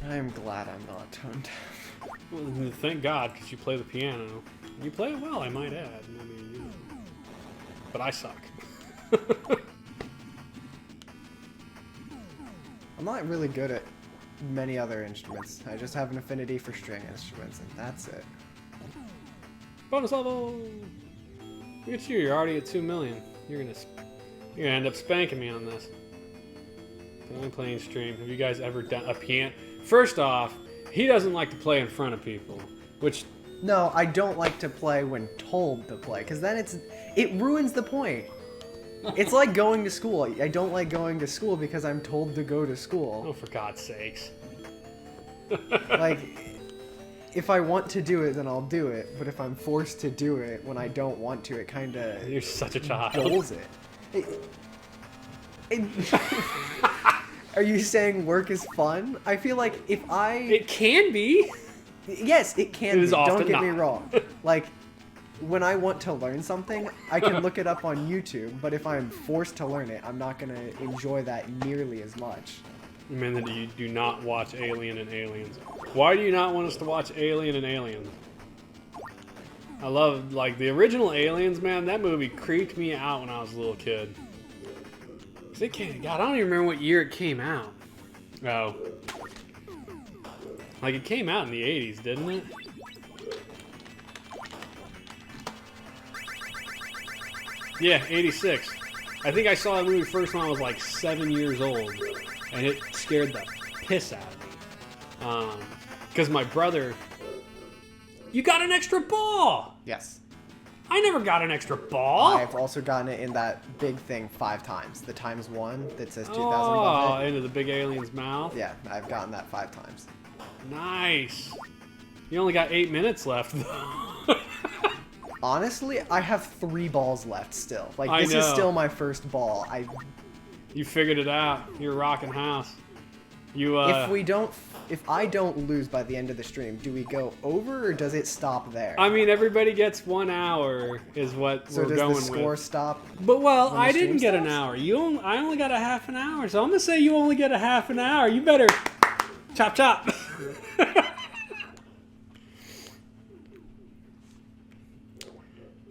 Speaker 2: I'm glad I'm not tone deaf.
Speaker 1: Well, thank God, because you play the piano. You play it well, I might add. I mean, you know. But I suck.
Speaker 2: I'm not really good at many other instruments. I just have an affinity for string instruments, and that's it.
Speaker 1: Bonus level! Look at you, you're already at 2 million. You're gonna end up spanking me on this. Only playing stream. Have you guys ever done a piano? First off, he doesn't like to play in front of people, which...
Speaker 2: No, I don't like to play when told to play, because then it ruins the point. It's like going to school. I don't like going to school because I'm told to go to school.
Speaker 1: Oh, for God's sakes.
Speaker 2: Like, if I want to do it, then I'll do it. But if I'm forced to do it when I don't want to, it kind of...
Speaker 1: You're such a child.
Speaker 2: Dulls it. Are you saying work is fun? I feel like if I...
Speaker 1: It can be.
Speaker 2: Yes, it can
Speaker 1: It is
Speaker 2: be.
Speaker 1: often
Speaker 2: Don't get me
Speaker 1: not.
Speaker 2: wrong. Like, when I want to learn something, I can look it up on YouTube, but if I'm forced to learn it, I'm not going to enjoy that nearly as much.
Speaker 1: Man, that you do not watch Alien and Aliens. Why do you not want us to watch Alien and Aliens? I love, like, the original Aliens, man. That movie creeped me out when I was a little kid. God, I don't even remember what year it came out. Oh. Like, it came out in the 80s, didn't it? Yeah, 86. I think I saw that movie first when I was like 7 years old, and it scared the piss out of me. Because my brother... You got an extra ball!
Speaker 2: Yes.
Speaker 1: I never got an extra ball!
Speaker 2: I've also gotten it in that big thing 5 times. The ×1 that says 2000
Speaker 1: Oh,
Speaker 2: above it.
Speaker 1: into the big alien's mouth?
Speaker 2: Yeah, I've gotten that 5 times.
Speaker 1: Nice. You only got 8 minutes left, though.
Speaker 2: Honestly, I have 3 balls left still. Like,
Speaker 1: I
Speaker 2: this is
Speaker 1: know.
Speaker 2: still my first ball.
Speaker 1: You figured it out. You're rocking house. You,
Speaker 2: If I don't lose by the end of the stream, do we go over or does it stop there?
Speaker 1: I mean, everybody gets 1 hour is what
Speaker 2: So
Speaker 1: we're
Speaker 2: does
Speaker 1: going
Speaker 2: the score
Speaker 1: with.
Speaker 2: stop?
Speaker 1: But, well,
Speaker 2: when the
Speaker 1: I didn't
Speaker 2: stream
Speaker 1: get an
Speaker 2: stops?
Speaker 1: hour. I only got a half an hour, so I'm going to say you only get a half an hour. You better chop chop.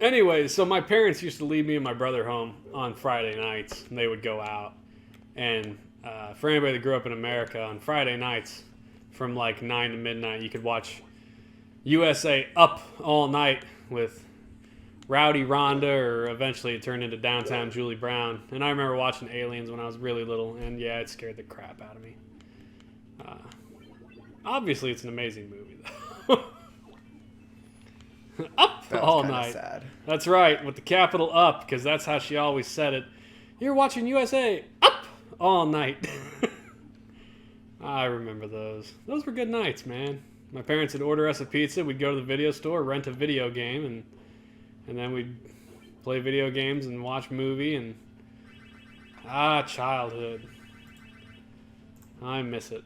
Speaker 1: Anyway, so my parents used to leave me and my brother home on Friday nights, and they would go out. And for anybody that grew up in America, on Friday nights, from like 9 to midnight, you could watch USA Up All Night with Rowdy Rhonda, or eventually it turned into Downtown Julie Brown. And I remember watching Aliens when I was really little, and yeah, it scared the crap out of me. Obviously, it's an amazing movie, though. Up
Speaker 2: That was
Speaker 1: all
Speaker 2: kinda
Speaker 1: night.
Speaker 2: sad.
Speaker 1: That's right, with the capital Up, because that's how she always said it. You're watching USA Up all night. I remember those. Those were good nights, man. My parents would order us a pizza. We'd go to the video store, rent a video game, and then we'd play video games and watch a movie. And childhood. I miss it,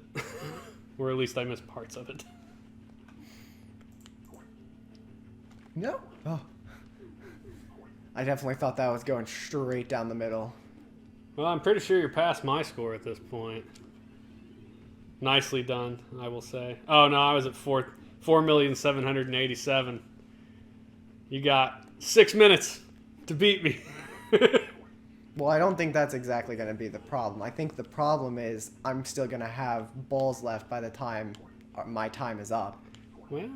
Speaker 1: or at least I miss parts of it.
Speaker 2: No. Oh. I definitely thought that was going straight down the middle.
Speaker 1: Well, I'm pretty sure you're past my score at this point. Nicely done, I will say. Oh no, I was at 4,787,000. You got 6 minutes to beat me.
Speaker 2: Well, I don't think that's exactly going to be the problem. I think the problem is I'm still going to have balls left by the time my time is up.
Speaker 1: Well,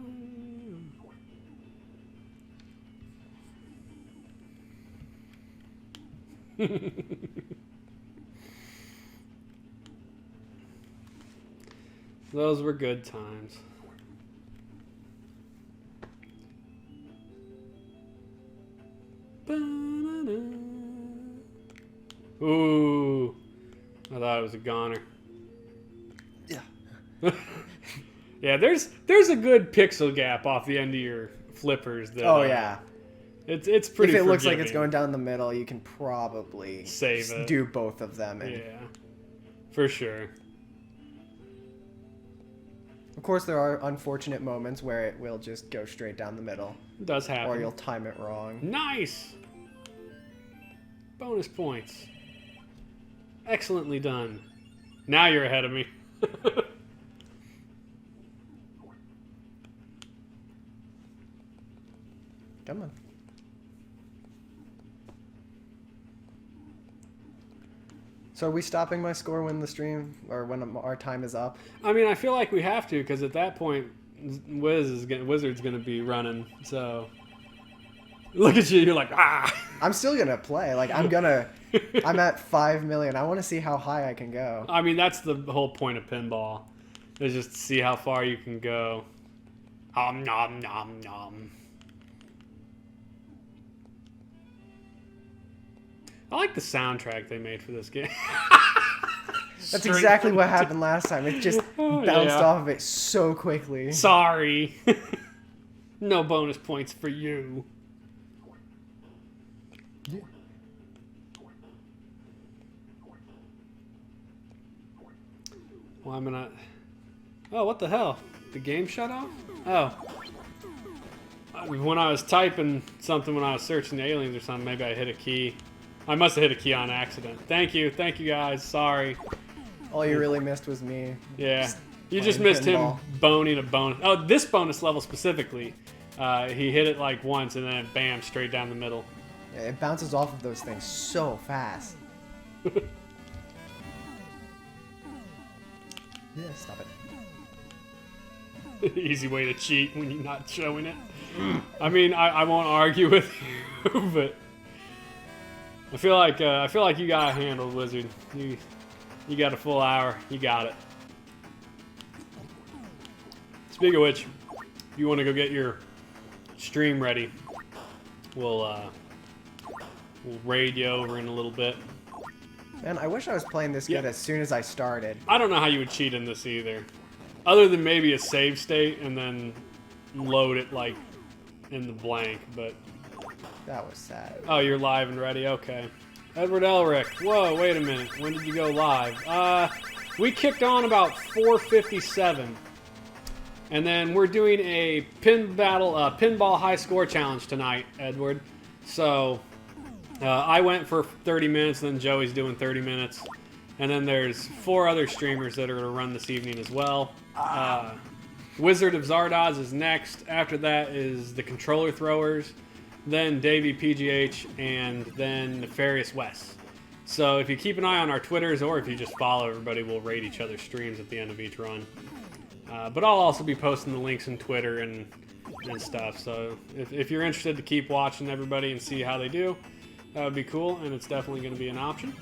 Speaker 1: those were good times. Ooh. I thought it was a goner.
Speaker 2: Yeah.
Speaker 1: Yeah, there's a good pixel gap off the end of your flippers. That,
Speaker 2: Oh, yeah.
Speaker 1: It's pretty
Speaker 2: If it looks like it's
Speaker 1: forgiving.
Speaker 2: going down the middle, you can probably
Speaker 1: Save it.
Speaker 2: do both of them. And
Speaker 1: Yeah, for sure.
Speaker 2: of course, there are unfortunate moments where it will just go straight down the middle.
Speaker 1: It does happen.
Speaker 2: Or you'll time it wrong.
Speaker 1: Nice! Bonus points. Excellently done. Now you're ahead of me.
Speaker 2: Come on. So are we stopping my score when the stream, or when our time is up?
Speaker 1: I mean, I feel like we have to, because at that point, Wizard's gonna be running. So look at you, you're like, ah.
Speaker 2: I'm still gonna play. Like, I'm at 5 million. I want to see how high I can go.
Speaker 1: I mean, that's the whole point of pinball, is just to see how far you can go. Nom nom nom. I like the soundtrack they made for this game.
Speaker 2: That's exactly what happened last time. It just bounced off of it so quickly.
Speaker 1: Sorry. No bonus points for you. Well, I'm gonna... Oh, what the hell? The game shut off? Oh. When I was typing something when I was searching the aliens or something, maybe I hit a key. I must have hit a key on accident. Thank you guys. Sorry.
Speaker 2: All you really missed was me.
Speaker 1: Yeah. You just
Speaker 2: playing
Speaker 1: missed
Speaker 2: pinball.
Speaker 1: him boning a bonus. Oh, this bonus level specifically. He hit it like once and then bam, straight down the middle.
Speaker 2: Yeah, it bounces off of those things so fast. Yeah, stop it.
Speaker 1: Easy way to cheat when you're not showing it. I mean, I won't argue with you, but I feel like you got it handled, Wizard. You got a full hour. You got it. Speaking of which, if you want to go get your stream ready, we'll raid you over in a little bit.
Speaker 2: Man, I wish I was playing this good as soon as I started.
Speaker 1: I don't know how you would cheat in this either, other than maybe a save state and then load it like in the blank. But
Speaker 2: That was sad.
Speaker 1: oh, you're live and ready. Okay. Edward Elric. Whoa, wait a minute. When did you go live? We kicked on about 4:57. And then we're doing a pinball high score challenge tonight, Edward. So I went for 30 minutes, then Joey's doing 30 minutes. And then there's 4 other streamers that are going to run this evening as well. Wizard of Zardoz is next. After that is the Controller Throwers, then Davey PGH, and then Nefarious West. So if you keep an eye on our Twitters, or if you just follow everybody, we'll rate each other's streams at the end of each run. But I'll also be posting the links on Twitter and stuff. So if you're interested to keep watching everybody and see how they do, that would be cool, and it's definitely going to be an option.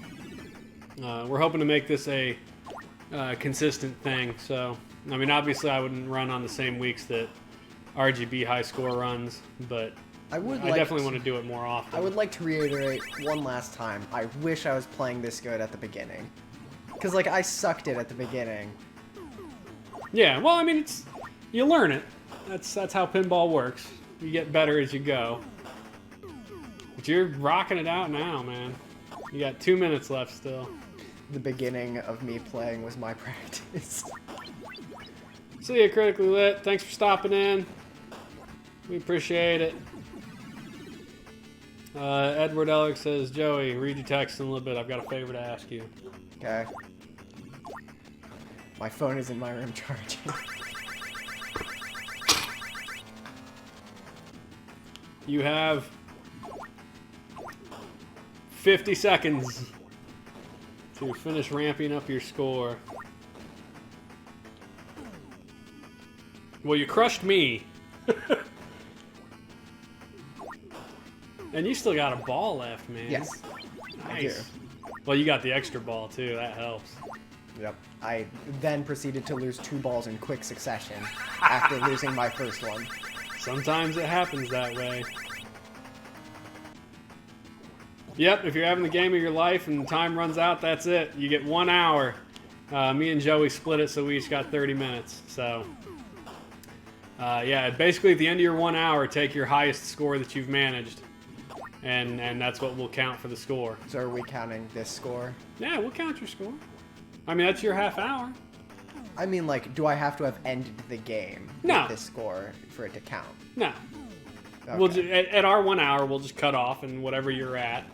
Speaker 1: We're hoping to make this a consistent thing. So, I mean, obviously I wouldn't run on the same weeks that RGB High Score runs, but I definitely want to do it more often.
Speaker 2: I would like to reiterate one last time. I wish I was playing this good at the beginning. Because, like, I sucked it at the beginning.
Speaker 1: Yeah, well, I mean, you learn it. That's how pinball works. You get better as you go. But you're rocking it out now, man. You got 2 minutes left still.
Speaker 2: The beginning of me playing was my practice.
Speaker 1: See you, Critically Lit. Thanks for stopping in. We appreciate it. Edward Ellick says, Joey, read your text in a little bit. I've got a favor to ask you.
Speaker 2: Okay. My phone is in my room charging.
Speaker 1: You have 50 seconds to finish ramping up your score. Well, you crushed me. And you still got a ball left, man.
Speaker 2: Yes.
Speaker 1: Nice. Well, you got the extra ball, too. That helps.
Speaker 2: Yep. I then proceeded to lose 2 balls in quick succession after losing my first one.
Speaker 1: Sometimes it happens that way. Yep, if you're having the game of your life and time runs out, that's it. You get 1 hour. Me and Joey split it, so we each got 30 minutes. So, yeah, basically at the end of your 1 hour, take your highest score that you've managed. And that's what will count for the score.
Speaker 2: So are we counting this score?
Speaker 1: Yeah, we'll count your score. I mean, that's your half hour.
Speaker 2: I mean, like, do I have to have ended the game
Speaker 1: No.
Speaker 2: with this score for it to count?
Speaker 1: No.
Speaker 2: Okay.
Speaker 1: We'll at our 1 hour, we'll just cut off, and whatever you're at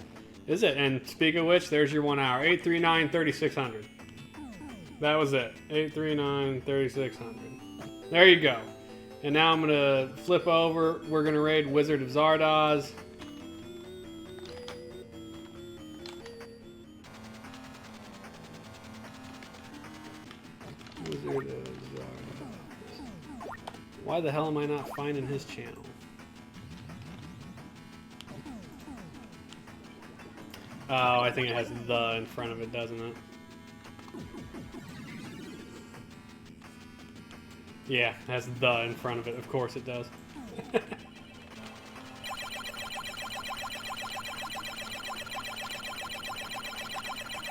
Speaker 1: is it. And speak of which, there's your 1 hour. 839 3600. That was it. 839 3600. There you go. And now I'm going to flip over. We're going to raid Wizard of Zardoz. Wizard of Zardoz. Why the hell am I not finding his channel? Oh, I think it has the in front of it, doesn't it? Yeah, it has the in front of it. Of course it does.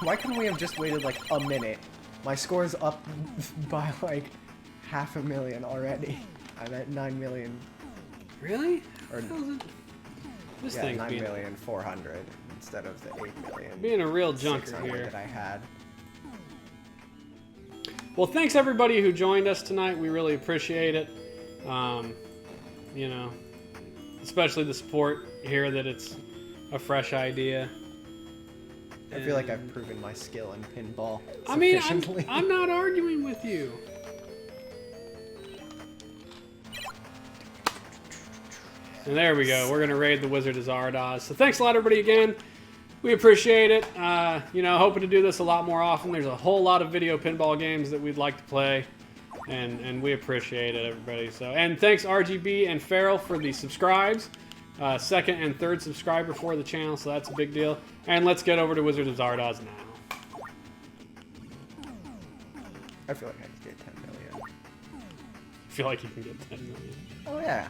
Speaker 2: Why couldn't we have just waited like a minute? My score's up by like 500,000 already. I'm at 9 million.
Speaker 1: Really?
Speaker 2: Or
Speaker 1: This
Speaker 2: yeah,
Speaker 1: thing's
Speaker 2: 9,400,000 instead of the 8,000,000.
Speaker 1: being a real junker
Speaker 2: 600
Speaker 1: here.
Speaker 2: that I had.
Speaker 1: Well, thanks everybody who joined us tonight. We really appreciate it. You know, especially the support here that it's a fresh idea.
Speaker 2: I feel like I've proven my skill in pinball
Speaker 1: I mean,
Speaker 2: sufficiently.
Speaker 1: I'm not arguing with you. And there we go. We're going to raid the Wizard of Zardoz. So thanks a lot, everybody, again. We appreciate it. You know, hoping to do this a lot more often. There's a whole lot of video pinball games that we'd like to play. And we appreciate it, everybody. So, and thanks, RGB and Farrell, for the subscribes. Second and third subscriber for the channel, so that's a big deal. And let's get over to Wizard of Zardoz now.
Speaker 2: I feel like I could get 10 million.
Speaker 1: I feel like you can get 10 million.
Speaker 2: Oh, yeah.